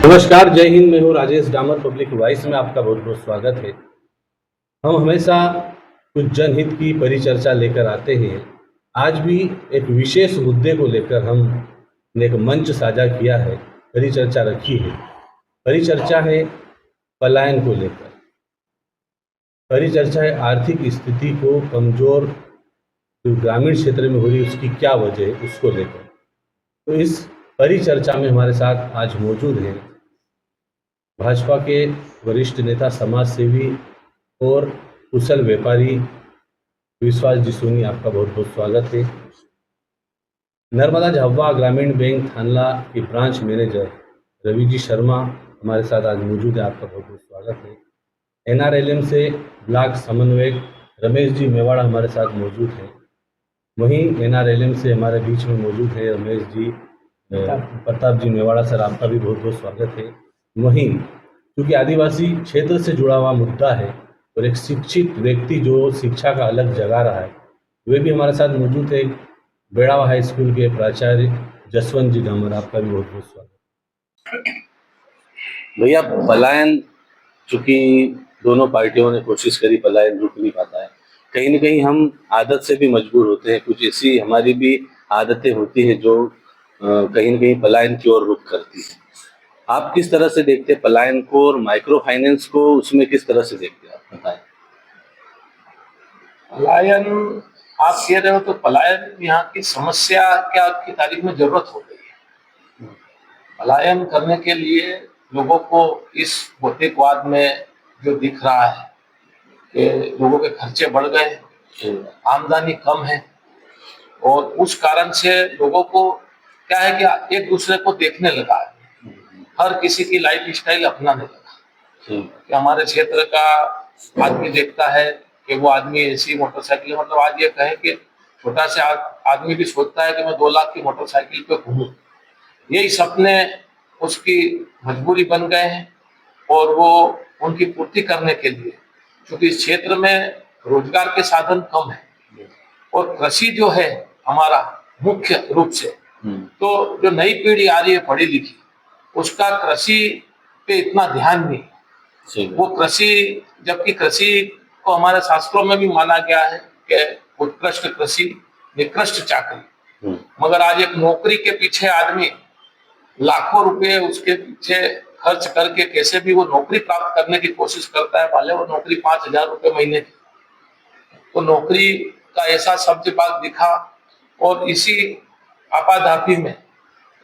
नमस्कार, जय हिंद। मैं हूँ राजेश डामर। पब्लिक वॉइस में आपका बहुत बहुत स्वागत है। हम हमेशा कुछ जनहित की परिचर्चा लेकर आते हैं। आज भी एक विशेष मुद्दे को लेकर हमने एक मंच साझा किया है, परिचर्चा रखी है। परिचर्चा है पलायन को लेकर। परिचर्चा है आर्थिक स्थिति को कमज़ोर जो ग्रामीण क्षेत्र में हो रही है उसकी क्या वजह है, उसको लेकर। तो इस परिचर्चा में हमारे साथ आज मौजूद हैं भाजपा के वरिष्ठ नेता, समाज सेवी और कुशल व्यापारी विश्वास जी सोनी। आपका बहुत बहुत स्वागत है। नर्मदा झाबुआ ग्रामीण बैंक थानला के ब्रांच मैनेजर रवि जी शर्मा हमारे साथ आज मौजूद है। आपका बहुत बहुत स्वागत है। NRLM से ब्लॉक समन्वयक रमेश जी मेवाड़ा हमारे साथ मौजूद हैं। वहीं NRLM से हमारे बीच में मौजूद है रमेश जी प्रताप जी मेवाड़ा। सर, आपका भी बहुत बहुत स्वागत है। वहीं क्योंकि आदिवासी क्षेत्र से जुड़ा हुआ मुद्दा है और एक शिक्षित व्यक्ति जो शिक्षा का अलग जगा रहा है, वे भी हमारे साथ मौजूद है। बेड़ावा हाई स्कूल के प्राचार्य जसवंत जी डामर। आपका भी बहुत बहुत स्वागत। भैया, पलायन, चूंकि दोनों पार्टियों ने कोशिश करी, पलायन रुक नहीं पाता है। कहीं ना कहीं हम आदत से भी मजबूर होते हैं। कुछ ऐसी हमारी भी आदतें होती हैं जो कहीं ना कहीं पलायन की ओर रुख करती है। आप किस तरह से देखते हैं पलायन को और माइक्रो फाइनेंस को, उसमें किस तरह से देखते हैं, आप बताएं। पलायन आप कह रहे हो तो पलायन यहाँ की समस्या क्या आपकी तारीख में जरूरत हो गई है? पलायन करने के लिए लोगों को इस भौतिकवाद में जो दिख रहा है कि लोगों के खर्चे बढ़ गए, आमदनी कम है और उस कारण से लोगों को क्या है कि एक दूसरे को देखने लगा है। हर किसी की लाइफ स्टाइल अपनाने लगा कि हमारे क्षेत्र का आदमी देखता है कि वो आदमी ऐसी मोटरसाइकिल, मतलब आज ये कहे कि छोटा सा आदमी भी सोचता है कि मैं 2 लाख की मोटरसाइकिल पे घूमूं। यही सपने उसकी मजबूरी बन गए हैं और वो उनकी पूर्ति करने के लिए, क्योंकि इस क्षेत्र में रोजगार के साधन कम है और कृषि जो है हमारा मुख्य रूप से, तो जो नई पीढ़ी आ रही है पढ़ी लिखी, उसका कृषि पे इतना ध्यान नहीं। वो कृषि, जबकि कृषि को हमारे शास्त्रों में भी माना गया है कि उत्कृष्ट कृषि निकृष्ट चाकरी, मगर आज एक नौकरी के पीछे आदमी लाखों रुपए उसके पीछे खर्च करके कैसे भी वो नौकरी प्राप्त करने की कोशिश करता है, भले वो नौकरी 5,000 रुपए महीने की। तो नौकरी का ऐसा शब्द बात दिखा और इसी आपाधापी में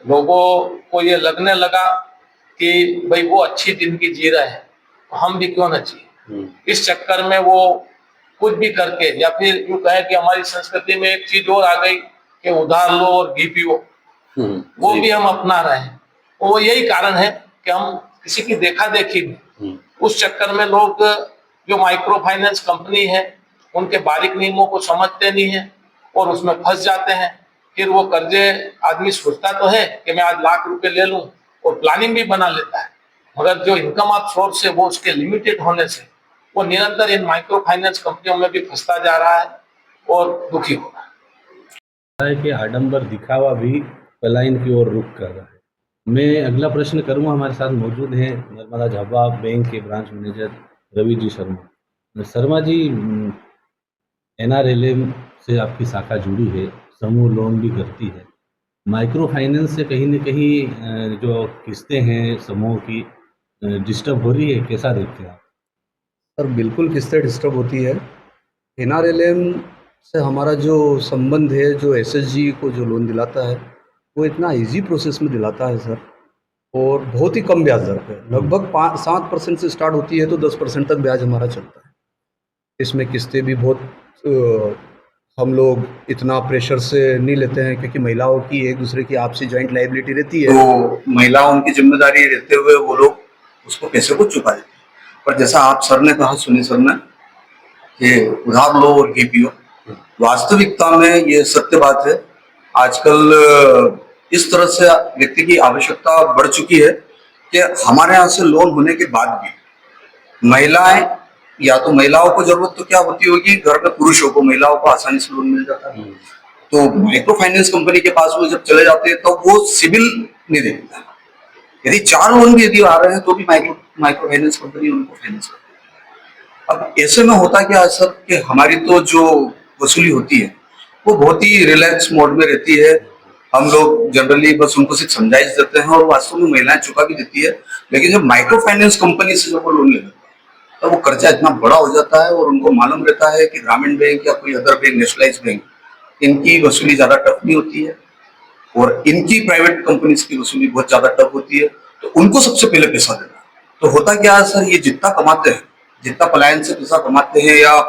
लोगों को ये लगने लगा कि भाई वो अच्छी जिंदगी जी रहे हैं तो हम भी क्यों न जिए। इस चक्कर में वो कुछ भी करके, या फिर यूं कहे कि हमारी संस्कृति में एक चीज और आ गई कि उधार लो और घी पियो, वो भी हम अपना रहे हैं। वो यही कारण है कि हम किसी की देखा देखी में, उस चक्कर में लोग जो माइक्रो फाइनेंस कंपनी है उनके बारीक नियमों को समझते नहीं है और उसमें फंस जाते हैं। फिर वो कर्जे, आदमी सोचता तो है कि मैं आज लाख रुपए ले लूं और प्लानिंग भी बना लेता है, मगर जो इनकम ऑफ सोर्स है वो उसके लिमिटेड होने से वो निरंतर इन माइक्रो फाइनेंस कंपनियों में भी फंसता जा रहा है और दुखी हो रहा है कि आडंबर दिखावा भी पलायन की ओर रुख कर रहा है। मैं अगला प्रश्न करूंगा। हमारे साथ मौजूद हैं नर्मदा झाबुआ बैंक के branch manager Ravi ji Sharma. Sharma ji, NRLM से आपकी शाखा जुड़ी है, समूह लोन भी करती है। माइक्रो फाइनेंस से कहीं न कहीं जो किस्तें हैं समूह की डिस्टर्ब हो रही है, कैसा देखते हैं आप? सर, बिल्कुल किस्तें डिस्टर्ब होती है। NRLM से हमारा जो संबंध है, जो SSG को जो लोन दिलाता है वो इतना इजी प्रोसेस में दिलाता है सर, और बहुत ही कम ब्याज दर पे, लगभग 7% से स्टार्ट होती है तो 10% तक ब्याज हमारा चलता है। इसमें किस्तें भी बहुत हम लोग इतना प्रेशर से नहीं लेते हैं, क्योंकि महिलाओं की एक दूसरे की आपसी जॉइंट लायबिलिटी रहती है, तो महिलाओं की जिम्मेदारी रहते हुए वो लोग उसको पैसे को चुका देते हैं। पर जैसा आप सर ने कहा, सुनी सर ने, कि उधार लो और घी पियो, वास्तविकता में ये सत्य बात है। आजकल इस तरह से व्यक्ति की आवश्यकता बढ़ चुकी है कि हमारे यहाँ से लोन होने के बाद भी महिलाएं, या तो महिलाओं को जरूरत तो क्या होती होगी, घर में पुरुषों को, महिलाओं को आसानी से लोन मिल जाता है, तो माइक्रो फाइनेंस कंपनी के पास वो जब चले जाते हैं तो वो सिविल नहीं देखता, यदि 4 लोन भी यदि आ रहे हैं तो भी माइक्रो फाइनेंस कंपनी उनको फाइनेंस करती है। अब ऐसे में होता क्या है सर कि हमारी तो जो वसूली होती है वो बहुत ही रिलैक्स मोड में रहती है। हम लोग जनरली बस उनको सिर्फ समझाइश देते हैं और वास्तव में महिलाएं चुका भी देती है। लेकिन जब माइक्रो फाइनेंस कंपनी से जब वो लोन ले लेते हैं तो वो कर्जा इतना बड़ा हो जाता है और उनको मालूम रहता है कि ग्रामीण बैंक या कोई अदर बैंक, नेशनलाइज बैंक, इनकी वसूली ज्यादा टफ नहीं होती है और इनकी प्राइवेट कंपनीज की वसूली बहुत ज्यादा टफ होती है। तो उनको सबसे पहले पैसा देना है। तो होता क्या है सर, ये जितना कमाते हैं, जितना पलायन से पैसा कमाते हैं, या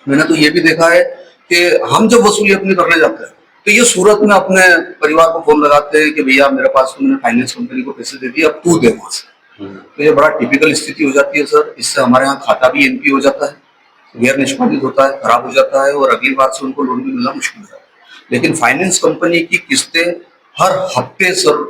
मैंने तो ये भी देखा है कि हम जब वसूली अपनी करने जाते हैं तो ये सूरत में अपने परिवार को फोन लगाते हैं कि भैया मेरे पास तो मैंने फाइनेंस कंपनी को पैसे दे दिए, अब तू दे वहां से। तो ये बड़ा टिपिकल स्थिति हो जाती है सर। इससे हमारे यहाँ खाता भी एनपी हो जाता है, गैर निष्पादित होता है, खराब हो जाता है और अगली बार से उनको लोन भी मिलना मुश्किल हो जाता है। लेकिन फाइनेंस कंपनी की किस्तें हर हफ्ते सर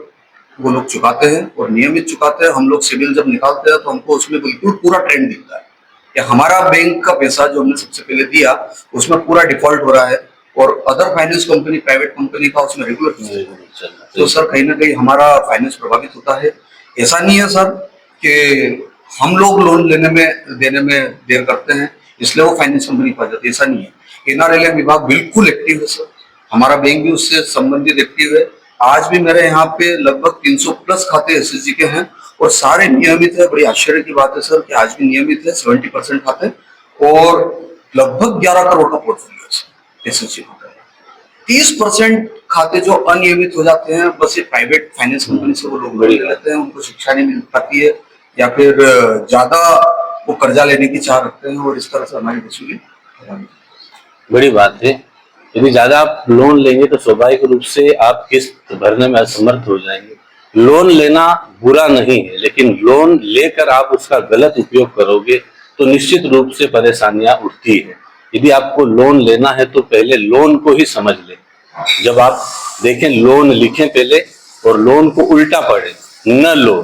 वो लोग चुकाते हैं और नियमित चुकाते हैं। हम लोग सिविल जब निकालते हैं तो हमको उसमें बिल्कुल पूरा ट्रेंड दिखता है कि हमारा बैंक का पैसा जो हमने सबसे पहले दिया उसमें पूरा डिफॉल्ट हो रहा है और other finance company, private company का उसमें रेगुलर चल रहा है। तो सर कहीं ना कहीं हमारा फाइनेंस प्रभावित होता है। ऐसा नहीं है सर कि हम लोग लोन देने में देर करते हैं इसलिए वो फाइनेंस कंपनी पा जाती है, ऐसा नहीं है। एनआरएलएम विभाग बिल्कुल एक्टिव है सर, हमारा बैंक भी उससे संबंधित एक्टिव है। आज भी मेरे यहाँ पे लगभग 300 प्लस खाते एसएसजी के हैं और सारे नियमित है। बड़ी आश्चर्य की बात है सर कि आज भी नियमित है 70% खाते और लगभग 11 करोड़ का पोर्टफोलियो है एसएसजी खाते। 30% खाते जो अनियमित हो जाते हैं, बस ये प्राइवेट फाइनेंस कंपनी से वो लोग ले लेते हैं, उनको शिक्षा नहीं मिल पाती है या फिर ज्यादा वो कर्जा लेने की चाह रखते हैं और इस तरह से हमारी वसूली। बड़ी बात है, यदि ज्यादा आप लोन लेंगे तो स्वाभाविक रूप से आप किस्त भरने में असमर्थ हो जाएंगे। लोन लेना बुरा नहीं है, लेकिन लोन लेकर आप उसका गलत उपयोग करोगे तो निश्चित रूप से परेशानियां उठती है। यदि आपको लोन लेना है तो पहले लोन को ही समझ लें। जब आप देखें लोन लिखें पहले और लोन को उल्टा पढ़ें, न लो।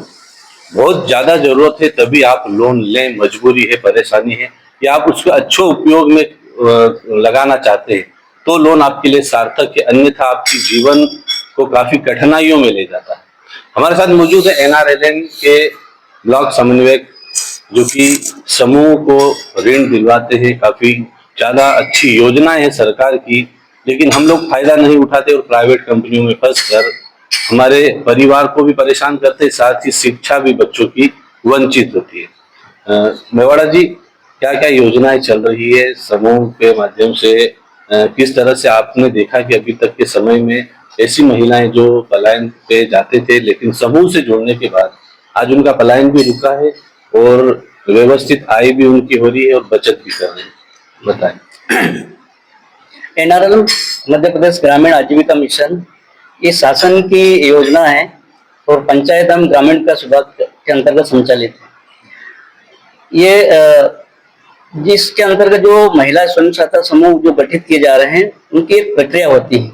बहुत ज्यादा जरूरत है तभी आप लोन लें, मजबूरी है, परेशानी है, या आप उसके अच्छे उपयोग में लगाना चाहते हैं तो लोन आपके लिए सार्थक है, अन्यथा आपके जीवन को काफी कठिनाइयों में ले जाता है। हमारे साथ मौजूद है एनआरएलएम के ब्लॉक समन्वयक जो कि समूह को ऋण दिलवाते हैं। काफी ज्यादा अच्छी योजनाएं हैं सरकार की, लेकिन हम लोग फायदा नहीं उठाते और प्राइवेट कंपनियों में फंस कर हमारे परिवार को भी परेशान करते, साथ ही शिक्षा भी बच्चों की वंचित होती है। मेवाड़ा जी, क्या क्या योजनाएं चल रही है समूह के माध्यम से? किस तरह से आपने देखा कि अभी तक के समय में ऐसी महिलाएं जो पलायन पे जाते थे लेकिन समूह से जुड़ने के बाद आज उनका पलायन भी रुका है और व्यवस्थित आय भी उनकी हो रही है और बचत भी कर रहे हैं, बताएं। एनआरएल मध्य प्रदेश ग्रामीण आजीविका मिशन ये शासन की योजना है और पंचायत एवं ग्रामीण विकास विभाग के अंतर्गत संचालित है। ये जिसके अंतर्गत जो महिला स्वयं सहायता समूह जो गठित किए जा रहे हैं उनकी एक प्रक्रिया होती है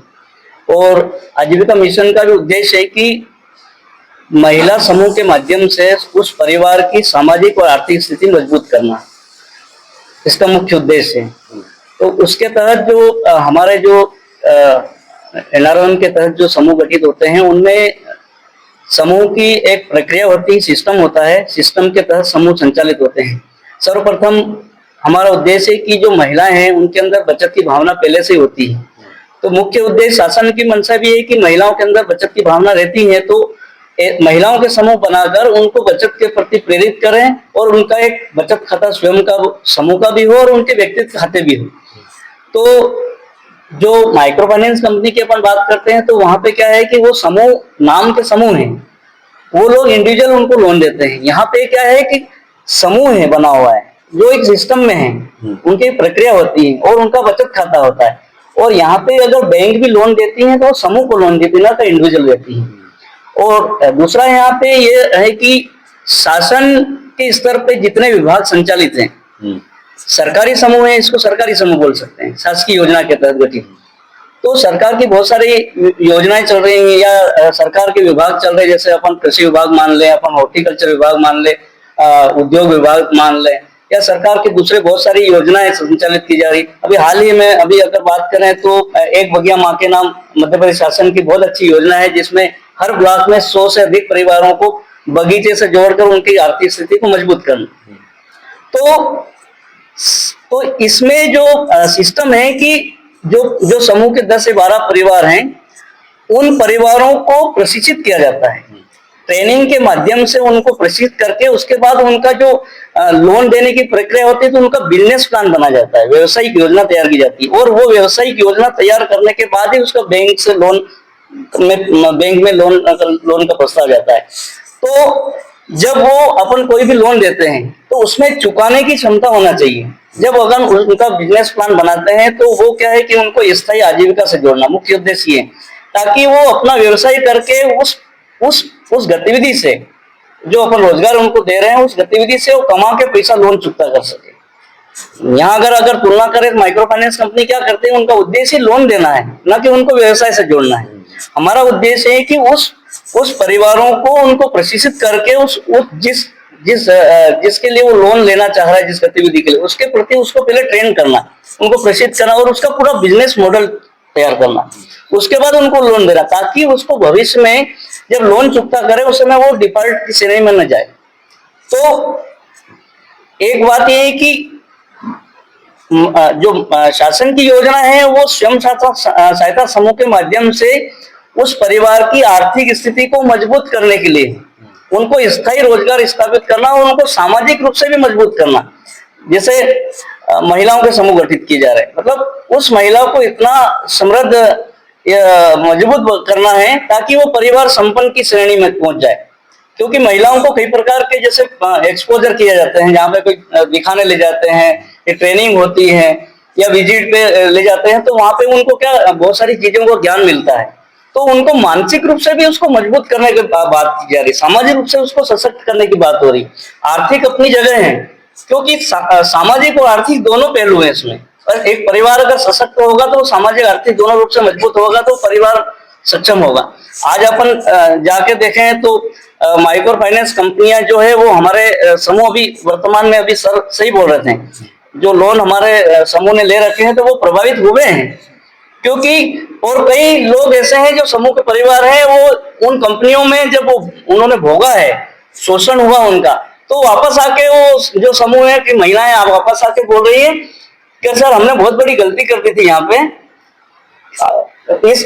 और आजीविका मिशन का भी उद्देश्य है कि महिला समूह के माध्यम से उस परिवार की सामाजिक और आर्थिक स्थिति मजबूत करना, इसका मुख्य उद्देश्य है। तो उसके तहत जो हमारे जो एनआरएल के तहत जो समूह गठित होते हैं उनमें समूह की एक प्रक्रिया होती है, सिस्टम होता है, सिस्टम के तहत समूह संचालित होते हैं। सर्वप्रथम हमारा उद्देश्य है कि जो महिलाएं हैं उनके अंदर बचत की भावना पहले से ही होती है। तो मुख्य उद्देश्य शासन की मंशा भी है कि महिलाओं के अंदर बचत की भावना रहती है तो महिलाओं के समूह बनाकर उनको बचत के प्रति प्रेरित करें और उनका एक बचत खाता स्वयं का समूह का भी हो और उनके व्यक्तिगत खाते भी हो। तो जो माइक्रो फाइनेंस कंपनी की अपन बात करते हैं तो वहां पे क्या है कि वो समूह नाम के समूह हैं, वो लोग इंडिविजुअल उनको लोन देते हैं। यहाँ पे क्या है कि समूह है बना हुआ है जो एक सिस्टम में है, उनकी प्रक्रिया होती है और उनका बचत खाता होता है। और यहाँ पे अगर बैंक भी लोन देती है तो समूह को लोन देती है, ना तो इंडिविजुअल देती है। और दूसरा यहाँ पे ये है कि शासन के स्तर पे जितने विभाग संचालित हैं, सरकारी समूह है, इसको सरकारी समूह बोल सकते हैं, शासकीय योजना के तहत गठित। तो सरकार की बहुत सारी योजनाएं चल रही हैं या सरकार के विभाग चल रहे हैं, जैसे अपन कृषि विभाग मान ले, अपन हॉर्टिकल्चर विभाग मान ले, उद्योग विभाग मान ले, या सरकार की दूसरे बहुत सारी योजनाएं संचालित की जा रही। अभी हाल ही में अभी अगर बात करें तो एक बगिया माँ के नाम मध्य प्रदेश शासन की बहुत अच्छी योजना है जिसमें हर ब्लॉक में 100 से अधिक परिवारों को बगीचे से जोड़कर उनकी आर्थिक स्थिति को मजबूत करना। तो इसमें जो सिस्टम है कि जो समूह के 10 से 12 परिवार हैं, उन परिवारों को प्रशिक्षित किया जाता है। ट्रेनिंग के माध्यम से उनको प्रशिक्षित करके उसके बाद उनका जो लोन देने की प्रक्रिया होती है, तो उनका बिजनेस प्लान बना जाता है, व्यवसायिक योजना तैयार की जाती है, और वो व्यवसायिक योजना तैयार करने के बाद ही उसका बैंक में लोन का प्रस्ताव जाता है। तो जब वो अपन कोई भी लोन देते हैं तो उसमें चुकाने की क्षमता होना चाहिए। जब अगर उनका बिजनेस प्लान बनाते हैं तो वो क्या है कि उनको स्थायी आजीविका से जोड़ना मुख्य उद्देश्य है, ताकि वो अपना व्यवसाय करके उस गतिविधि से, जो अपन रोजगार उनको दे रहे हैं, उस गतिविधि से वो कमा के पैसा लोन चुकता कर सके। यहाँ अगर तुलना करें, माइक्रो फाइनेंस कंपनी क्या करते हैं, उनका उद्देश्य लोन देना है, ना कि उनको व्यवसाय से जोड़ना है। हमारा उद्देश्य है कि उस परिवारों को उनको प्रशिक्षित करके जिसके लिए वो लोन लेना चाह रहा है, जिस गतिविधि के लिए, उसके प्रति उसको पहले ट्रेन करना, उनको प्रशिक्षित करना और उसका पूरा बिजनेस मॉडल तैयार करना, उसके बाद उनको लोन देना, ताकि उसको भविष्य में जब लोन चुकता करे उस समय वो डिफॉल्ट की श्रेणी में न जाए। तो एक बात यह है कि जो शासन की योजना है वो स्वयं सहायता समूह के माध्यम से उस परिवार की आर्थिक स्थिति को मजबूत करने के लिए, उनको स्थायी रोजगार स्थापित करना और उनको सामाजिक रूप से भी मजबूत करना। जैसे महिलाओं के समूह गठित किए जा रहे हैं, मतलब उस महिला को इतना समृद्ध मजबूत करना है ताकि वो परिवार संपन्न की श्रेणी में पहुंच जाए। क्योंकि महिलाओं को कई प्रकार के जैसे एक्सपोजर किए जाते हैं, जहाँ पे कोई दिखाने ले जाते हैं, ट्रेनिंग होती है या विजिट पे ले जाते हैं, तो वहां पे उनको क्या बहुत सारी चीजों को ज्ञान मिलता है। तो उनको मानसिक रूप से भी उसको मजबूत करने की बात की जा रही, सामाजिक रूप से उसको सशक्त करने की बात हो रही। आर्थिक अपनी जगह है, क्योंकि सामाजिक और आर्थिक दोनों पहलू हैं इसमें। और एक परिवार अगर सशक्त होगा तो सामाजिक आर्थिक दोनों रूप से मजबूत होगा तो परिवार सक्षम होगा। आज अपन जाके देखें तो माइक्रो फाइनेंस कंपनियां जो है वो हमारे समूह अभी वर्तमान में, अभी सर सही बोल रहे थे, जो लोन हमारे समूह ने ले रखे हैं तो वो प्रभावित हुए हैं, क्योंकि और कई लोग ऐसे हैं जो समूह के परिवार हैं, वो उन कंपनियों में जब उन्होंने भोगा है, शोषण हुआ उनका, तो वापस आके वो जो समूह है कि महिलाएं आप वापस आके बोल रही है कि सर हमने बहुत बड़ी गलती कर दी थी, यहाँ पे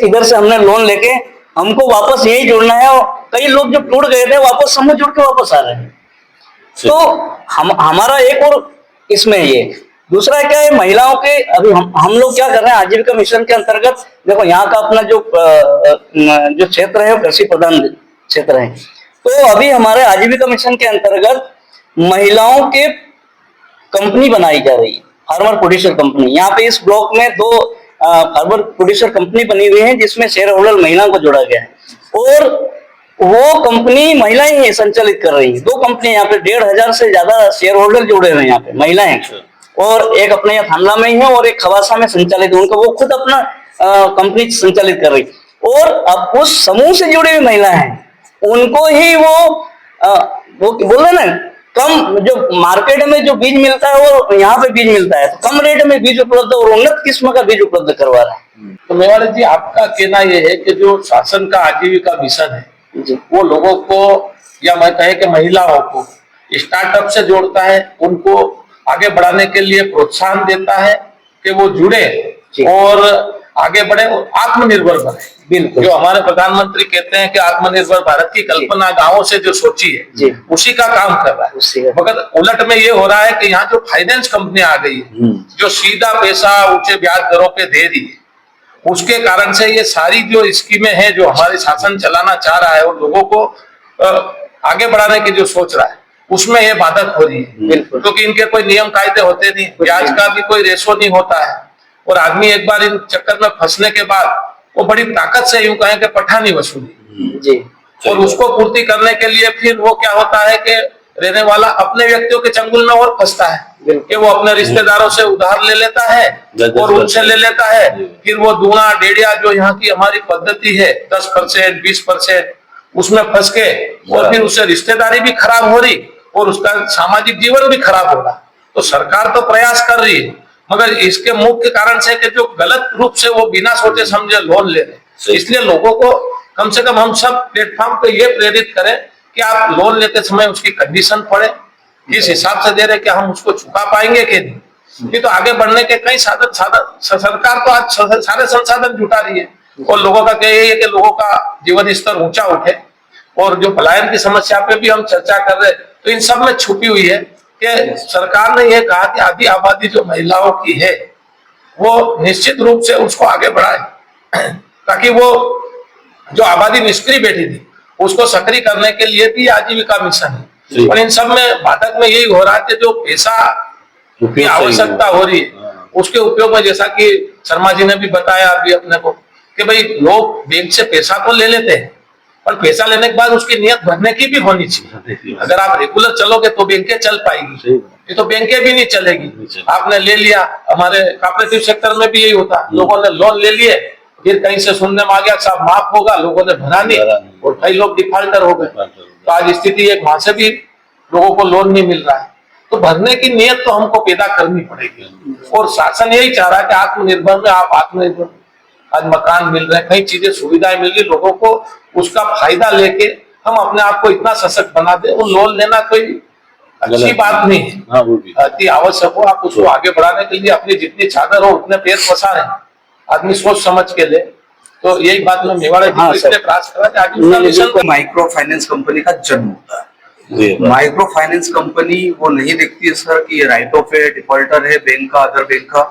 इधर से हमने लोन लेके हमको वापस यही जुड़ना है। और कई लोग जो टूट गए थे वापस समूह जुड़ के वापस आ रहे हैं। तो हमारा एक और इसमें ये दूसरा क्या है, महिलाओं के अभी हम लोग क्या कर रहे हैं, आजीविका मिशन के अंतर्गत देखो यहाँ का अपना जो क्षेत्र है कृषि प्रधान क्षेत्र है, तो अभी हमारे आजीविका मिशन के अंतर्गत महिलाओं के कंपनी बनाई जा रही है, फार्मर प्रोड्यूसर कंपनी। यहाँ पे इस ब्लॉक में 2 फार्मर प्रोड्यूसर कंपनी बनी हुई है, जिसमें शेयर होल्डर महिला को जोड़ा गया है, और वो कंपनी महिलाएं ही संचालित कर रही है। 2 कंपनी यहाँ पे 1,500 से ज्यादा शेयर होल्डर जुड़े हुए हैं यहाँ पे महिलाएं, और एक अपने यहाँ थानला में ही है और एक खवासा में संचालित है, उनको वो खुद अपना कंपनी संचालित कर रही। और अब उस समूह से जुड़ी हुई महिलाएं हैं, उनको ही वो बोल रहे ना, कम जो मार्केट में जो बीज मिलता है वो यहाँ पे बीज मिलता है, तो कम रेट में बीज उपलब्ध और उन्नत किस्म का बीज उपलब्ध करवा रहा है। तो मेवाड़ी जी, आपका कहना यह है कि जो शासन का आजीविका मिशन है वो लोगों को, या मैं कहे कि महिलाओं को स्टार्टअप से जोड़ता है, उनको आगे बढ़ाने के लिए प्रोत्साहन देता है कि वो जुड़े और आगे बढ़े और आत्मनिर्भर बने। बिल्कुल, जो हमारे प्रधानमंत्री कहते हैं कि आत्मनिर्भर भारत की कल्पना गांवों से जो सोची है उसी का काम कर रहा है। मगर उलट में ये हो रहा है कि यहाँ जो फाइनेंस कंपनियां आ गई है, जो सीधा पैसा ऊंचे ब्याज दरों पे दे रही है, उसके कारण से ये सारी जो स्कीमें हैं जो हमारे शासन चलाना चाह रहा है और लोगों को आगे बढ़ाने की जो सोच रहा है उसमें ये बाधक हो रही है, क्योंकि इनके कोई नियम कायदे होते नहीं, ब्याज का भी कोई रेशो नहीं होता है, और आदमी एक बार इन चक्कर में फंसने के बाद वो बड़ी ताकत से यूं कहें कि पठानी वसूली जी, और उसको पूर्ति करने के लिए फिर वो क्या होता है कि रहने वाला अपने व्यक्तियों के चंगुल में और फंसता है कि वो अपने रिश्तेदारों से उधार ले लेता है और उनसे ले लेता है, फिर वो दूना डेढ़िया जो यहाँ की हमारी पद्धति है 10%, 20%, उसमें फंस के और फिर उससे रिश्तेदारी भी खराब हो रही और उसका सामाजिक जीवन भी खराब हो रहा। तो सरकार तो प्रयास कर रही है, मगर इसके मुख्य कारण से कि जो गलत रूप से वो बिना सोचे समझे लोन ले रहे, इसलिए लोगों को कम से कम हम सब प्लेटफॉर्म को ये प्रेरित करें कि आप लोन लेते समय उसकी कंडीशन पढ़े, किस हिसाब से दे रहे, क्या हम उसको चुका पाएंगे कि नहीं। ये तो आगे बढ़ने के कई साधन सरकार तो आज सारे संसाधन जुटा रही है और लोगों का क्या है कि लोगों का जीवन स्तर ऊंचा उठे। और जो पलायन की समस्या पे भी हम चर्चा कर रहे हैं, तो इन सब में छुपी हुई है कि सरकार ने यह कहा कि आधी आबादी जो महिलाओं की है वो निश्चित रूप से उसको आगे बढ़ाए, ताकि वो जो आबादी निष्क्रिय बैठी थी उसको सक्रिय करने के लिए भी आजीविका मिशन है। और इन सब में बाधक में यही हो रहा है कि जो पैसा की आवश्यकता हो रही है उसके उपयोग में, जैसा कि शर्मा जी ने भी बताया अभी अपने को कि भाई लोग बैंक से पैसा तो ले लेते हैं, पर पैसा लेने के बाद उसकी नियत भरने की भी होनी चाहिए। अगर आप रेगुलर चलोगे तो बैंकें चल पाएगी, ये तो बैंकें भी नहीं चलेगी। आपने ले लिया, हमारे कॉपरेटिव सेक्टर में भी यही होता, लोगों ने लोन ले लिए, फिर कहीं से सुनने में आ गया साहब माफ होगा, लोगों ने भरा नहीं और कई लोग डिफॉल्टर हो गए। तो आज स्थिति एक, वहां से भी लोगों को लोन नहीं मिल रहा है। तो भरने की नियत तो हमको पैदा करनी पड़ेगी और शासन यही चाह रहा है कि आत्मनिर्भर में आप आत्मनिर्भर, आज मकान मिल रहे हैं, कई चीजें सुविधाएं मिल रही, लोगों को उसका फायदा लेके हम अपने आप को इतना सशक्त बना दे। और लोन लेना कोई अच्छी बात नहीं है, अति आवश्यक हो, आप उसको आगे बढ़ाने के लिए अपनी जितनी चादर हो उतने पैर पसारें, आदमी सोच समझ के ले। तो यही बात मैं मेवाड़ा जी को इसलिए प्रयास करा कि आजीविका मिशन को माइक्रो फाइनेंस कंपनी का जन्म होता है। माइक्रो फाइनेंस कंपनी वो नहीं देखती है सर कि ये राइट ऑफ है, डिफॉल्टर है बैंक का, अदर बैंक का,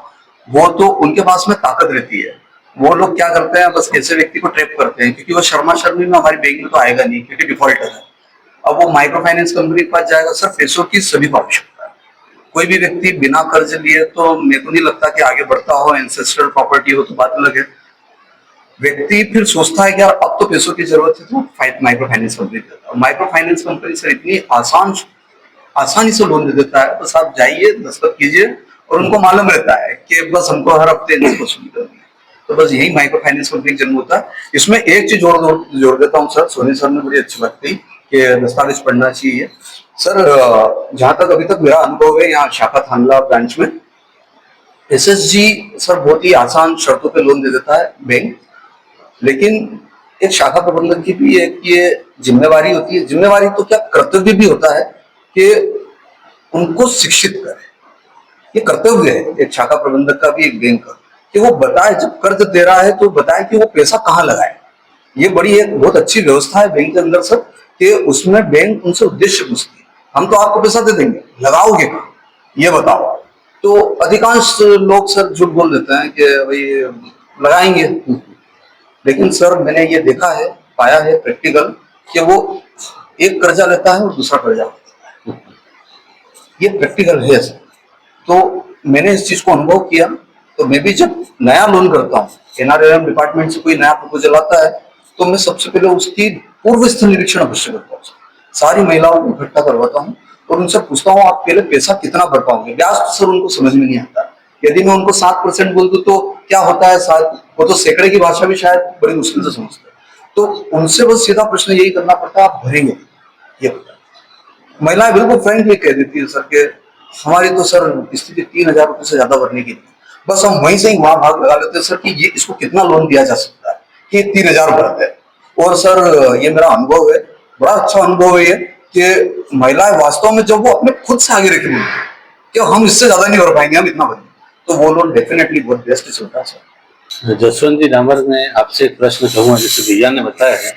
वो तो उनके पास में ताकत रहती है। वो लोग क्या करते हैं, बस ऐसे व्यक्ति को ट्रैप करते हैं, क्योंकि वो शर्मा शर्मी में हमारी बैंक में तो आएगा नहीं क्योंकि डिफॉल्टर है। अब वो माइक्रो फाइनेंस कंपनी के पास जाएगा, सर पैसों की सभी को आवश्यकता है। कोई भी व्यक्ति बिना कर्ज लिए तो मेरे को नहीं लगता कि आगे बढ़ता हो, एंसेस्ट्रल प्रॉपर्टी हो तो बात अलग है। व्यक्ति फिर सोचता है कि यार अब तो पैसों की जरूरत है, तो माइक्रो फाइनेंस कंपनी देता है। माइक्रो फाइनेंस कंपनी सर इतनी आसानी से लोन दे देता है, बस आप जाइए, दस्तखत कीजिए और उनको मालूम रहता है कि बस हमको हर हफ्ते वसूली करनी है। तो बस यही माइक्रो फाइनेंस कंपनी जन्म होता है। इसमें एक चीज जोड़ देता हूँ सर, सोनी सर ने बड़ी अच्छी बात कही कि दस्तावेज पढ़ना चाहिए। सर जहां तक अभी तक मेरा अनुभव है यहाँ शाखा थानला ब्रांच में, एसएसजी सर बहुत ही आसान शर्तों पे लोन दे देता है बैंक, लेकिन एक शाखा प्रबंधक की भी एक ये जिम्मेवारी होती है, जिम्मेवारी तो क्या कर्तव्य भी होता है कि उनको शिक्षित करे। ये कर्तव्य है एक शाखा प्रबंधक का भी, एक बैंक का, कि वो बताए जब कर्ज दे रहा है तो बताए कि वो पैसा कहाँ लगाए। ये बड़ी एक बहुत अच्छी व्यवस्था है बैंक के अंदर सर, कि उसमें बैंक उनसे उद्देश्य पूछती है, हम तो आपको पैसा दे देंगे, लगाओगे कहाँ ये बताओ। तो अधिकांश लोग सर झूठ बोल देते हैं कि भाई लगाएंगे, लेकिन सर मैंने ये देखा है, पाया है प्रैक्टिकल, कि वो एक कर्जा लेता है और दूसरा कर्जा लेता है, ये प्रैक्टिकल है सर। तो मैंने इस चीज को अनुभव किया। तो मैं भी जब नया लोन करता हूँ, एनआरएलएम डिपार्टमेंट से कोई नया प्रपोजल आता है, तो मैं सबसे पहले उसकी पूर्व स्थल निरीक्षण अवश्य करता हूँ। सारी महिलाओं को इकट्ठा करवाता हूँ और उनसे पूछता हूँ आप पहले पैसा कितना भर पाओगे। ब्याज तो सर उनको समझ में नहीं आता, यदि मैं उनको 7% बोल दूं तो क्या होता है, 7 वो तो सैकड़े की भाषा भी शायद बड़ी मुश्किल से समझते हैं। तो उनसे बस सीधा प्रश्न यही करना पड़ता है, आप भरेंगे ये बता। महिलाएं बिल्कुल फ्रेंकली कह देती है सर के हमारी तो सर स्थिति 3,000 रुपये से ज्यादा भरने की नहीं, बस हम वहीं से ही वहां भाग लगा लेते हैं सर कि ये इसको कितना लोन दिया जा सकता है कि 3,000 भरते हैं। और सर ये मेरा अनुभव है, बड़ा अच्छा अनुभव है ये, कि महिलाएं वास्तव में जब वो अपने खुद से आगे रखी कि हम इससे ज्यादा नहीं भर पाएंगे, हम इतना भरेंगे, तो वो लोन डेफिनेटली बहुत बेस्ट चलता है सर। जसवंत जी डामर, मैं आपसे एक प्रश्न कहूँगा, जैसे भैया ने बताया है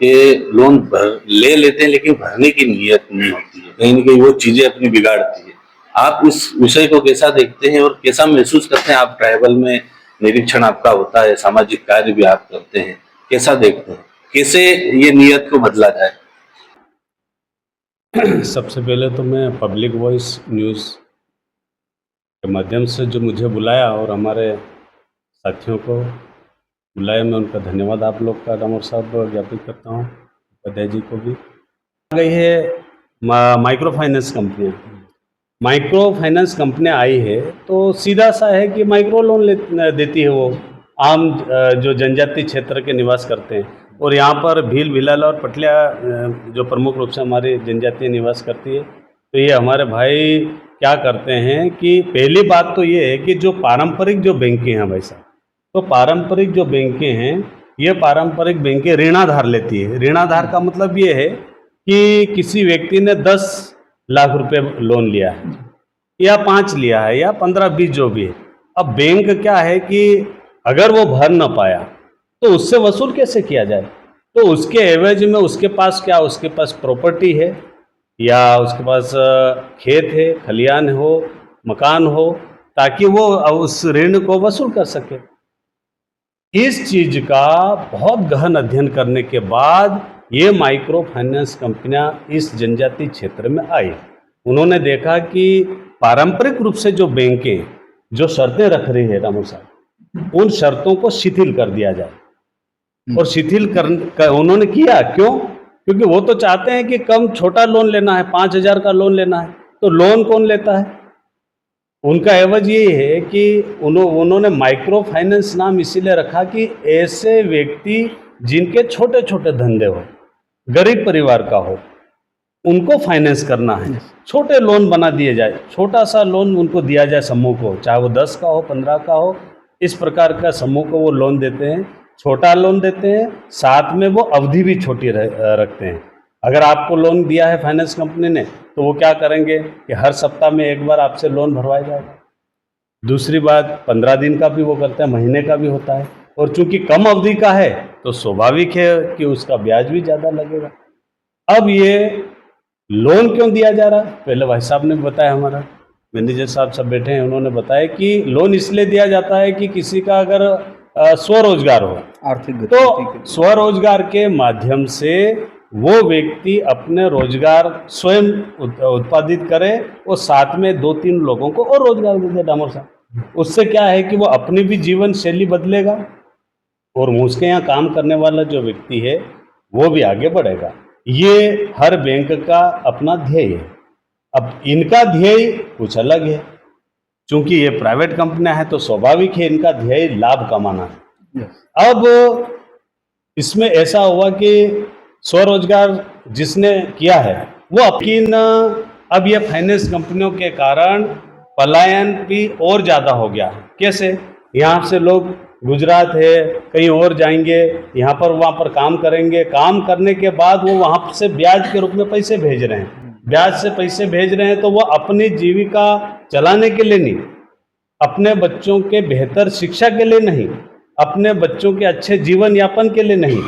कि लोन ले लेते हैं लेकिन भरने की नीयत नहीं होती है, कहीं ना कहीं वो चीजें अपनी बिगाड़ती है। आप इस विषय को कैसा देखते हैं और कैसा महसूस करते हैं? आप ट्राइबल में निरीक्षण आपका होता है, सामाजिक कार्य भी आप करते हैं, कैसा देखते हैं, कैसे ये नीयत को बदला जाए? सबसे पहले तो मैं पब्लिक वॉइस न्यूज़ के माध्यम से जो मुझे बुलाया और हमारे साथियों को बुलाया, मैं उनका धन्यवाद आप लोग का डामर साहब ज्ञापित करता हूँ, उपाध्याय जी को भी। आ गई है माइक्रो फाइनेंस कंपनी आई है, तो सीधा सा है कि माइक्रो लोन देती है वो आम जो जनजाति क्षेत्र के निवास करते हैं। और यहाँ पर भील भिलाल और पटलिया जो प्रमुख रूप से हमारी जनजाति निवास करती है, तो ये हमारे भाई क्या करते हैं कि पहली बात तो ये है कि जो पारंपरिक जो बैंकें हैं भाई साहब, तो पारंपरिक जो बैंकें हैं ये पारंपरिक बैंकें ऋणाधार लेती है। ऋणाधार का मतलब ये है कि किसी व्यक्ति ने 10 लाख रुपए लोन लिया है या 5 लिया है या 15-20 जो भी है। अब बैंक क्या है कि अगर वो भर न पाया तो उससे वसूल कैसे किया जाए? तो उसके एवज में उसके पास क्या, उसके पास प्रॉपर्टी है या उसके पास खेत है, खलियान हो, मकान हो, ताकि वो उस ऋण को वसूल कर सके। इस चीज का बहुत गहन अध्ययन करने के बाद ये माइक्रो फाइनेंस कंपनियां इस जनजातीय क्षेत्र में आई। उन्होंने देखा कि पारंपरिक रूप से जो बैंकें जो शर्तें रख रही है रामू साहब, उन शर्तों को शिथिल कर दिया जाए। और शिथिल उन्होंने किया। क्यों? क्योंकि वो तो चाहते हैं कि कम छोटा लोन लेना है, 5,000 का लोन लेना है, तो लोन कौन लेता है? उनका एवज ये है कि उन्होंने माइक्रो फाइनेंस नाम इसीलिए रखा कि ऐसे व्यक्ति जिनके छोटे छोटे धंधे हो, गरीब परिवार का हो, उनको फाइनेंस करना है, छोटे लोन बना दिए जाए, छोटा सा लोन उनको दिया जाए समूह को, चाहे वो 10 का हो, 15 का हो, इस प्रकार का समूह को वो लोन देते हैं, छोटा लोन देते हैं, साथ में वो अवधि भी छोटी रखते हैं। अगर आपको लोन दिया है फाइनेंस कंपनी ने तो वो क्या करेंगे कि हर सप्ताह में एक बार आपसे लोन भरवाया जाएगा। दूसरी बात, 15 दिन का भी वो करते हैं, महीने का भी होता है। और चूंकि कम अवधि का है तो स्वाभाविक है कि उसका ब्याज भी ज़्यादा लगेगा। अब ये लोन क्यों दिया जा रहा है? पहले भाई साहब ने बताया, हमारा मैनेजर साहब सब बैठे हैं, उन्होंने बताया कि लोन इसलिए दिया जाता है कि किसी का अगर स्वरोजगार हो, आर्थिक तो गतिविधि स्वरोजगार के माध्यम से वो व्यक्ति अपने रोजगार स्वयं उत्पादित करे और साथ में 2-3 लोगों को और रोजगार दे दे डामोर साहब। उससे क्या है कि वो अपनी भी जीवन शैली बदलेगा और उसके यहाँ काम करने वाला जो व्यक्ति है वो भी आगे बढ़ेगा। ये हर बैंक का अपना ध्येय है। अब इनका ध्येय कुछ अलग है, चूंकि ये प्राइवेट कंपनियां हैं तो स्वाभाविक है इनका ध्येय लाभ कमाना है। अब इसमें ऐसा हुआ कि स्वरोजगार जिसने किया है वो अब ये फाइनेंस कंपनियों के कारण पलायन भी और ज़्यादा हो गया। कैसे? यहाँ से लोग गुजरात है, कहीं और जाएंगे, यहाँ पर वहाँ पर काम करेंगे, काम करने के बाद वो वहाँ से ब्याज के रूप में पैसे भेज रहे हैं, ब्याज से पैसे भेज रहे हैं, तो वो अपनी जीविका चलाने के लिए नहीं, अपने बच्चों के बेहतर शिक्षा के लिए नहीं, अपने बच्चों के अच्छे जीवन यापन के लिए नहीं,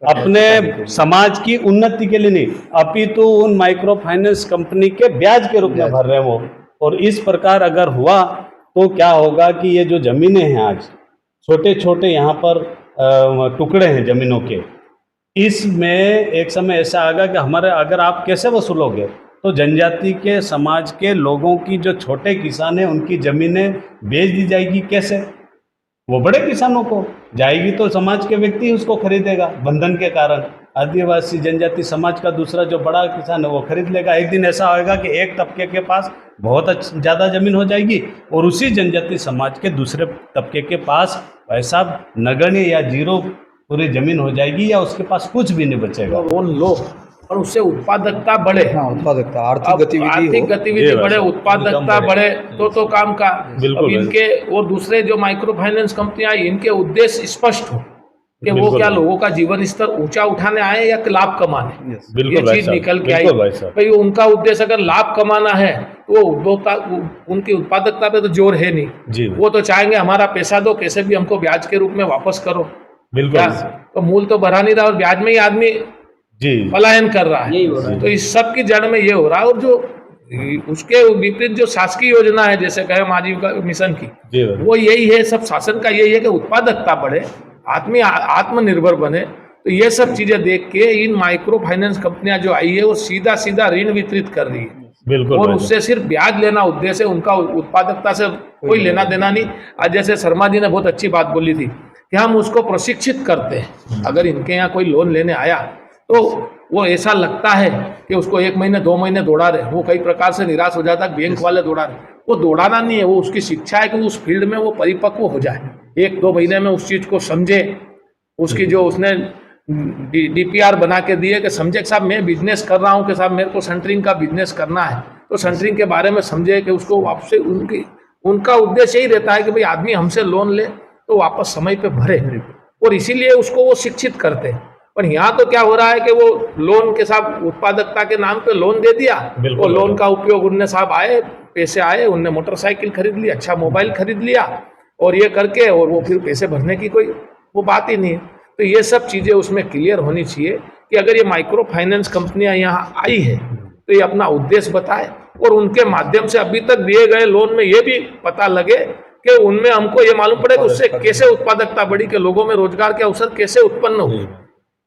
अपने समाज की उन्नति के लिए नहीं, अपितु उन माइक्रो फाइनेंस कंपनी के ब्याज के रूप में भर रहे हैं वो। और इस प्रकार अगर हुआ तो क्या होगा कि ये जो जमीनें हैं आज छोटे छोटे यहाँ पर टुकड़े हैं जमीनों के, इसमें एक समय ऐसा आएगा कि हमारे अगर आप कैसे वसूलोगे? तो जनजाति के समाज के लोगों की जो छोटे किसान हैं उनकी ज़मीनें बेच दी जाएगी। कैसे? वो बड़े किसानों को जाएगी तो समाज के व्यक्ति उसको खरीदेगा। बंधन के कारण आदिवासी जनजाति समाज का दूसरा जो बड़ा किसान है वो खरीद लेगा। एक दिन ऐसा होगा कि एक तबके के पास बहुत ज़्यादा ज़मीन हो जाएगी और उसी जनजाति समाज के दूसरे तबके के पास ऐसा नगण्य या जीरो पूरी ज़मीन हो जाएगी या उसके पास कुछ भी नहीं बचेगा। लोन लो और उससे उत्पादकता बढ़े। हाँ, उत्पादकता, अब आर्थिक आर्थिक गतिविधि बढ़े, उत्पादकता बढ़े तो काम का। बिल्कुल, अब इनके और दूसरे जो माइक्रो फाइनेंस कंपनियां इनके उद्देश्य स्पष्ट हो कि वो बिल्कुल क्या भाई। लोगों का जीवन स्तर ऊंचा उठाने आए या लाभ कमाने। बिल्कुल ये भाई चीज साहब, निकल के आई बिल्कुल भाई साहब। भाई, उनका उद्देश्य अगर लाभ कमाना है तो वो उपभोक्ता उनकी उत्पादकता पे तो जोर है नहीं। जी वो तो चाहेंगे हमारा पैसा दो, कैसे भी हमको ब्याज के रूप में वापस करो। बिल्कुल क्या? तो मूल तो बढ़ा नहीं रहा और ब्याज में ही आदमी जी पलायन कर रहा यही हो है। रहा है। तो इस सब की जड़ में ये हो रहा है। और जो उसके विपरीत जो शासकीय योजना है, जैसे कहे आजीविका मिशन की, जी भाई। वो यही है, सब शासन का यही है कि उत्पादकता बढ़े, आदमी आत्मनिर्भर बने। तो ये सब चीजें देख के इन माइक्रो फाइनेंस कंपनियां जो आई है वो सीधा सीधा ऋण वितरित कर रही है बिल्कुल और भाई। उससे सिर्फ ब्याज लेना उद्देश्य है, उनका उत्पादकता से कोई लेना देना नहीं। आज जैसे शर्मा जी ने बहुत अच्छी बात बोली थी कि हम उसको प्रशिक्षित करते हैं। अगर इनके यहाँ कोई लोन लेने आया तो वो ऐसा लगता है कि उसको 1 महीने 2 महीने दौड़ा रहे, वो कई प्रकार से निराश हो जाता है, बैंक वाले दौड़ा रहे। वो दौड़ाना नहीं है, वो उसकी शिक्षा है कि उस फील्ड में वो परिपक्व हो जाए, 1-2 महीने में उस चीज को समझे। उसकी जो उसने डीपीआर बना के दिए कि समझे कि साहब मैं बिजनेस कर रहा हूँ, कि साहब मेरे को सेंटरिंग का बिजनेस करना है, तो सेंटरिंग के बारे में समझे कि उसको वापस उनका उद्देश्य यही रहता है कि भाई आदमी हमसे लोन ले तो वापस समय पे भरे। और इसीलिए उसको वो शिक्षित करते हैं। पर यहाँ तो क्या हो रहा है कि वो लोन के साथ उत्पादकता के नाम पे लोन दे दिया, बिल्कुल। वो लोन का उपयोग उनने साहब आए, पैसे आए, उनने मोटरसाइकिल खरीद ली, अच्छा मोबाइल खरीद लिया, और ये करके और वो फिर पैसे भरने की कोई वो बात ही नहीं है। तो ये सब चीज़ें उसमें क्लियर होनी चाहिए कि अगर ये माइक्रो फाइनेंस कंपनियां यहाँ आई है तो ये अपना उद्देश्य बताए, और उनके माध्यम से अभी तक दिए गए लोन में ये भी पता लगे कि उनमें हमको ये मालूम पड़े कि उससे कैसे उत्पादकता बढ़ी, कि लोगों में रोजगार के अवसर कैसे उत्पन्न हुए।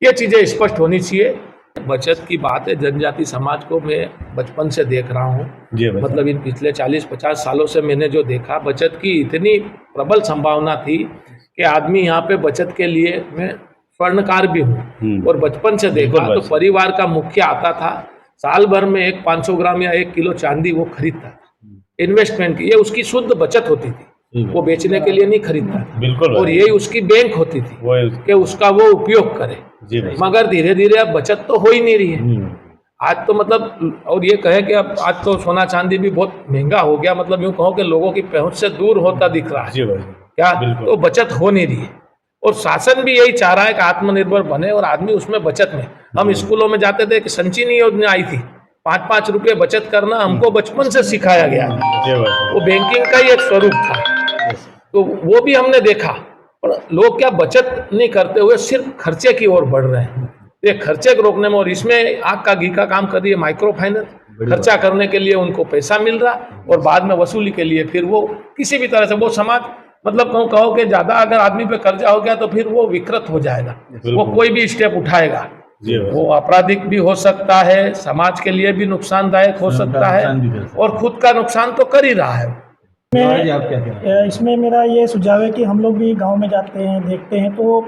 ये चीजें स्पष्ट होनी चाहिए। बचत की बात है, जनजाति समाज को मैं बचपन से देख रहा हूँ, जी भाई। मतलब इन पिछले 40-50 सालों से मैंने जो देखा, बचत की इतनी प्रबल संभावना थी कि आदमी यहाँ पे बचत के लिए, मैं स्वर्णकार भी हूँ और बचपन से देखा, तो परिवार का मुखिया आता था, साल भर में 500 ग्राम या 1 किलो चांदी वो खरीदता था इन्वेस्टमेंट की। ये उसकी शुद्ध बचत होती थी, वो बेचने के लिए नहीं खरीदता था। बिल्कुल। और यही उसकी बैंक होती थी कि उसका वो उपयोग करे। जी भाई। मगर धीरे धीरे अब बचत तो हो ही नहीं रही है। आज तो मतलब, और ये कहे कि अब आज तो सोना चांदी भी बहुत महंगा हो गया, मतलब यूँ कहो कि लोगों की पहुंच से दूर होता दिख रहा है। जी भाई। क्या बिल्कुल। तो बचत हो नहीं रही है, और शासन भी यही चाह रहा है कि आत्मनिर्भर बने और आदमी उसमें बचत में। हम स्कूलों में जाते थे कि संचयनी योजना आई थी, 5-5 रुपये बचत करना हमको बचपन से सिखाया गया, जी भाई। वो बैंकिंग का ही एक स्वरूप था। तो वो भी हमने देखा, पर लोग क्या बचत नहीं करते हुए सिर्फ खर्चे की ओर बढ़ रहे हैं। ये खर्चे को रोकने में, और इसमें आग का घी का काम कर रही है माइक्रो फाइनेंस। खर्चा करने के लिए उनको पैसा मिल रहा, और बाद में वसूली के लिए फिर वो किसी भी तरह से वो समाज, मतलब कहो कि ज्यादा अगर आदमी पे कर्जा हो गया तो फिर वो विकृत हो जाएगा, वो कोई भी स्टेप उठाएगा, वो आपराधिक भी हो सकता है, समाज के लिए भी नुकसानदायक हो सकता है, और खुद का नुकसान तो कर ही रहा है। आप क्या कहना? इसमें मेरा ये सुझाव है कि हम लोग भी गांव में जाते हैं, देखते हैं, तो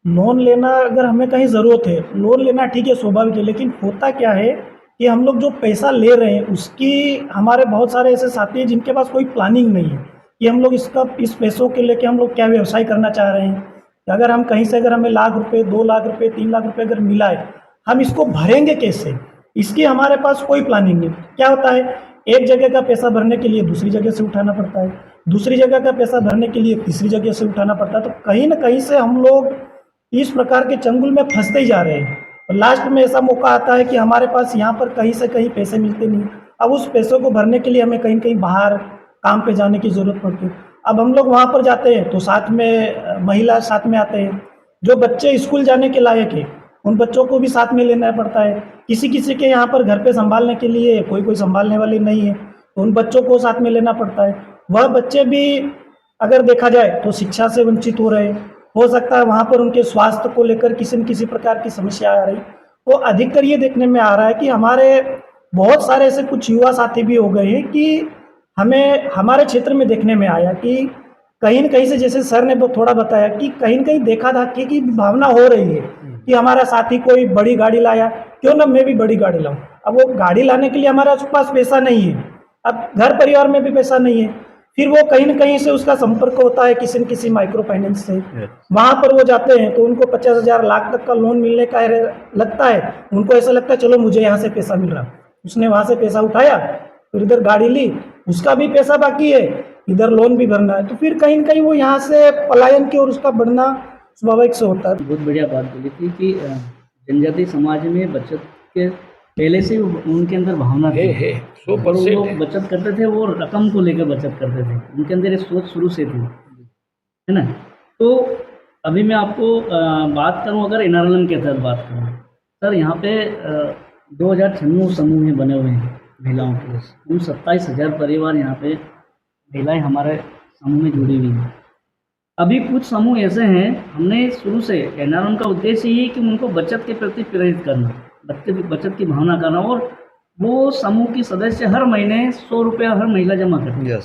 लोन लेना, अगर हमें कहीं ज़रूरत है, लोन लेना ठीक है, स्वाभाविक है, लेकिन होता क्या है कि हम लोग जो पैसा ले रहे हैं उसकी, हमारे बहुत सारे ऐसे साथी हैं जिनके पास कोई प्लानिंग नहीं है कि हम लोग इस पैसों के लेके हम लोग क्या व्यवसाय करना चाह रहे हैं। अगर हम कहीं से, अगर हमें लाख रुपए, 2 लाख रुपए, 3 लाख रुपए अगर मिला है, हम इसको भरेंगे कैसे, इसकी हमारे पास कोई प्लानिंग नहीं। क्या होता है, एक जगह का पैसा भरने के लिए दूसरी जगह से उठाना पड़ता है, दूसरी जगह का पैसा भरने के लिए तीसरी जगह से उठाना पड़ता है। तो कहीं ना कहीं से हम लोग इस प्रकार के चंगुल में फंसते ही जा रहे हैं, और लास्ट में ऐसा मौका आता है कि हमारे पास यहाँ पर कहीं से कहीं पैसे मिलते नहीं। अब उस पैसों को भरने के लिए हमें कहीं कहीं बाहर काम पे जाने की ज़रूरत पड़ती है। अब हम लोग वहाँ पर जाते हैं तो साथ में महिला साथ में आते हैं, जो बच्चे स्कूल जाने के लायक है उन बच्चों को भी साथ में लेना पड़ता है। किसी किसी के यहाँ पर घर पे संभालने के लिए कोई संभालने वाले नहीं है, तो उन बच्चों को साथ में लेना पड़ता है। वह बच्चे भी अगर देखा जाए तो शिक्षा से वंचित हो रहे हैं, हो सकता है वहाँ पर उनके स्वास्थ्य को लेकर किसी न किसी प्रकार की समस्या आ रही। तो अधिकतर ये देखने में आ रहा है कि हमारे बहुत सारे ऐसे कुछ युवा साथी भी हो गए हैं कि हमें हमारे क्षेत्र में देखने में आया कि कहीं न कहीं से, जैसे सर ने थोड़ा बताया कि कहीं न कहीं देखा था कि भावना हो रही है कि हमारा साथी कोई बड़ी गाड़ी लाया, क्यों ना मैं भी बड़ी गाड़ी लाऊं। अब वो गाड़ी लाने के लिए हमारे पास पैसा नहीं है, अब घर परिवार में भी पैसा नहीं है, फिर वो कहीं न कहीं से उसका संपर्क होता है किसी न किसी माइक्रो फाइनेंस से। वहाँ पर वो जाते हैं तो उनको 50,000 लाख तक का लोन मिलने का लगता है, उनको ऐसा लगता है चलो मुझे यहाँ से पैसा मिल रहा। उसने वहाँ से पैसा उठाया, फिर इधर गाड़ी ली, उसका भी पैसा बाकी है, इधर लोन भी भरना है, तो फिर कहीं न कहीं वो यहाँ से पलायन की और उसका बढ़ना स्वाभाविक से होता है। बहुत बढ़िया बात बोली थी कि जनजाति समाज में बचत के पहले से उनके अंदर भावना थी, वो बचत करते थे, वो रकम को लेकर बचत करते थे, उनके अंदर ये सोच शुरू से थी, है ना। तो अभी मैं आपको बात करूं, अगर एनआरएलएम के तहत बात करूं, सर यहाँ पे 2096 समूह में बने हुए हैं महिलाओं के लिए, उन 27,000 परिवार यहाँ पे महिलाएं हमारे समूह में जुड़ी हुई हैं। अभी कुछ समूह ऐसे हैं, हमने शुरू से एनआरएलएम का उद्देश्य ये है कि उनको बचत के प्रति प्रेरित करना, बचत की भावना करना, और वो समूह की सदस्य हर महीने 100 रुपया हर महिला जमा करती है।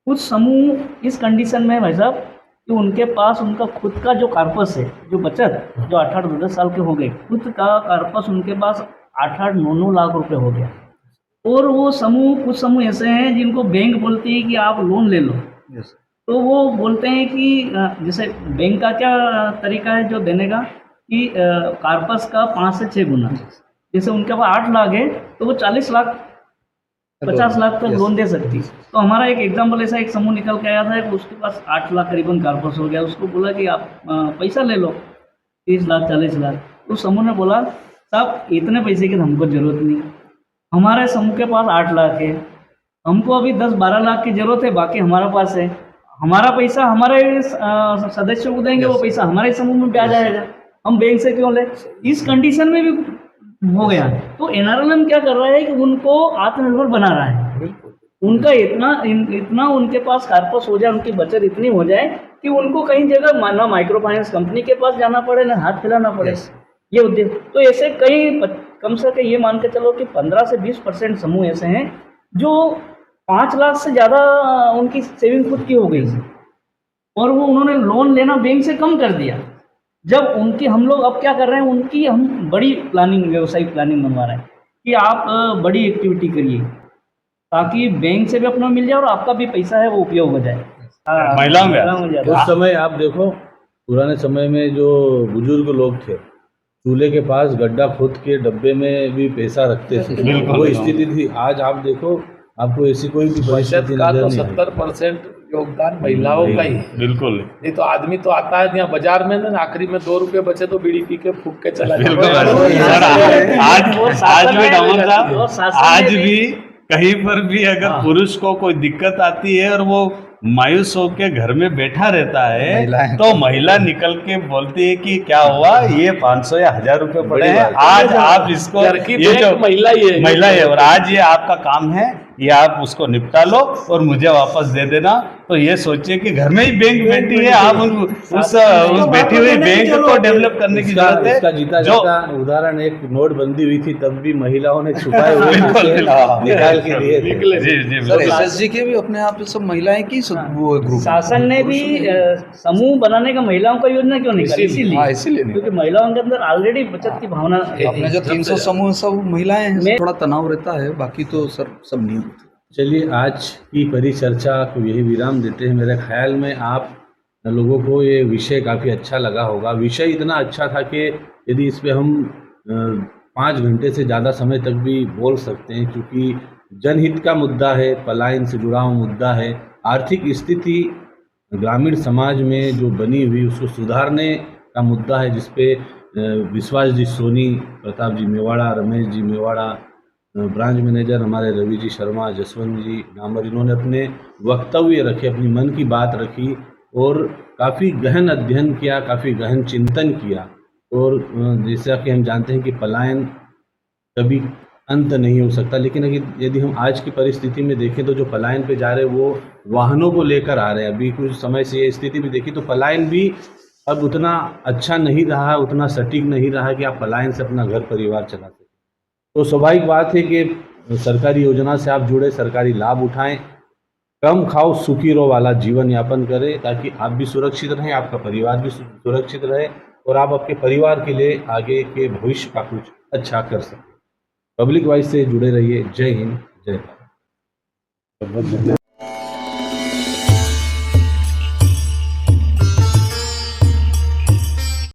कुछ समूह इस कंडीशन में है भाई साहब कि उनके पास उनका खुद का जो कार्पस है, जो बचत जो 8-10 साल के हो गए, खुद का कार्पस उनके पास 8-9 लाख रुपए हो गया। और वो समूह, कुछ समूह ऐसे हैं जिनको बैंक बोलती है कि आप लोन ले लो, तो वो बोलते हैं कि जैसे बैंक का क्या तरीका है जो देने का कि कार्पस का 5 से 6 गुना, जैसे उनके पास 8 लाख है तो वो 40 लाख 50 लाख तक लोन दे सकती। तो हमारा एक एग्जाम्पल ऐसा एक समूह निकल के आया था कि उसके पास 8 लाख करीबन कारपोस हो गया। उसको बोला कि आप पैसा ले लो 30 लाख 40 लाख। उस समूह ने बोला साहब इतने पैसे की तो हमको ज़रूरत नहीं, हमारे समूह के पास 8 लाख है, हमको अभी 10-12 लाख की ज़रूरत है, बाकी हमारा पास है, हमारा पैसा हमारे सदस्यों को देंगे, वो पैसा हमारे समूह में ब्याज आएगा, हम बैंक से क्यों ले। इस कंडीशन में भी हो गया। तो एनआरएलएम क्या कर रहा है कि उनको आत्मनिर्भर बना रहा है। उनका इतना उनके पास कारपस हो जाए, उनकी बचत इतनी हो जाए कि उनको कहीं जगह ना माइक्रो फाइनेंस कंपनी के पास जाना पड़े, ना हाथ फैलाना पड़े। ये उद्देश्य। तो ऐसे कई कम से कम ये मान के चलो कि 15 से 20% समूह ऐसे हैं जो 5 लाख से ज़्यादा उनकी सेविंग खुद की हो गई और वो उन्होंने लोन लेना बैंक से कम कर दिया। जब उनकी हम लोग अब क्या कर रहे हैं, उनकी हम बड़ी प्लानिंग, व्यवसायिक प्लानिंग बनवा रहे हैं कि आप बड़ी एक्टिविटी करिए ताकि बैंक से भी अपना मिल जाए और आपका भी पैसा है वो उपयोग हो जाए। महिलाओं में उस समय आप देखो, पुराने समय में जो बुजुर्ग लोग थे, चूल्हे के पास गड्ढा खोद के डब्बे में भी पैसा रखते थे, वो स्थिति थी। आज आप देखो, आपको ऐसी कोई भी बचत परिस्थिति का नजर तो नहीं आई। 70% योगदान महिलाओं का ही है। बिल्कुल नहीं तो आदमी तो आता है यहाँ बाजार में ना, आखिरी में 2 रुपए बचे तो बीड़ी पी के फूक के चला बिल्कुल। जाता सर, आज भी डाउन वो साहब, शासन आज ने भी कहीं पर भी अगर पुरुष को कोई दिक्कत आती है और वो मायूस होकर घर में बैठा रहता है तो महिला निकल के बोलती है कि क्या हुआ, ये 500 या 1000 रुपए पड़े हैं, आज आप इसको, घर की ये जो महिला ही है, महिला है और आज ये आपका काम है, ये आप उसको निपटा लो और मुझे वापस दे देना। तो ये सोचिए कि घर में ही बैंक बैठी है, आप उस बैठी हुई बैंक को डेवलप करने की जरूरत है। इसका जीता जो जाता उदाहरण, एक नोटबंदी हुई थी तब भी महिलाओं ने छुपाए हुए बिल्कुल, पैसे बिल्कुल। निकाल के दिए थे। जी जी सर बिल्कुल। एसएसजी के भी अपने आप सब महिलाएं की वो ग्रुप शासन ने भी समूह बनाने का महिलाओं का योजना क्यों निकाली? हाँ, इसीलिए इसीलिए नहीं। क्योंकि महिलाओं के अंदर ऑलरेडी बचत की भावना अपने जो 300 समूह सब महिलाएं हैं। मैं- थोड़ा तनाव रहता है, बाकी तो सर सब नहीं होते। चलिए, आज की परिचर्चा को यही विराम देते हैं। मेरे ख्याल में आप लोगों को ये विषय काफ़ी अच्छा लगा होगा। विषय इतना अच्छा था कि यदि इस पे हम 5 घंटे से ज़्यादा समय तक भी बोल सकते हैं, क्योंकि जनहित का मुद्दा है, पलायन से जुड़ा हुआ मुद्दा है, आर्थिक स्थिति ग्रामीण समाज में जो बनी हुई उसको सुधारने का मुद्दा है, जिसपे विश्वास जी सोनी, प्रताप जी मेवाड़ा, रमेश जी मेवाड़ा, ब्रांच मैनेजर हमारे रवि जी शर्मा, जसवंत जी डामर, इन्होंने अपने वक्तव्य रखे, अपनी मन की बात रखी और काफ़ी गहन अध्ययन किया, काफ़ी गहन चिंतन किया। और जैसा कि हम जानते हैं कि पलायन कभी अंत नहीं हो सकता, लेकिन यदि हम आज की परिस्थिति में देखें तो जो पलायन पे जा रहे हैं वो वाहनों को लेकर आ रहे हैं। अभी कुछ समय से ये स्थिति भी देखी तो पलायन भी अब उतना अच्छा नहीं रहा, उतना सटीक नहीं रहा कि आप पलायन से अपना घर परिवार चला सकें। तो स्वाभाविक बात है कि सरकारी योजना से आप जुड़े, सरकारी लाभ उठाएं, कम खाओ सुखी रहो वाला जीवन यापन करें, ताकि आप भी सुरक्षित रहें, आपका परिवार भी सुरक्षित रहे और आप आपके परिवार के लिए आगे के भविष्य का कुछ अच्छा कर सकें। पब्लिक वॉइस से जुड़े रहिए। जय हिंद, जय भारत।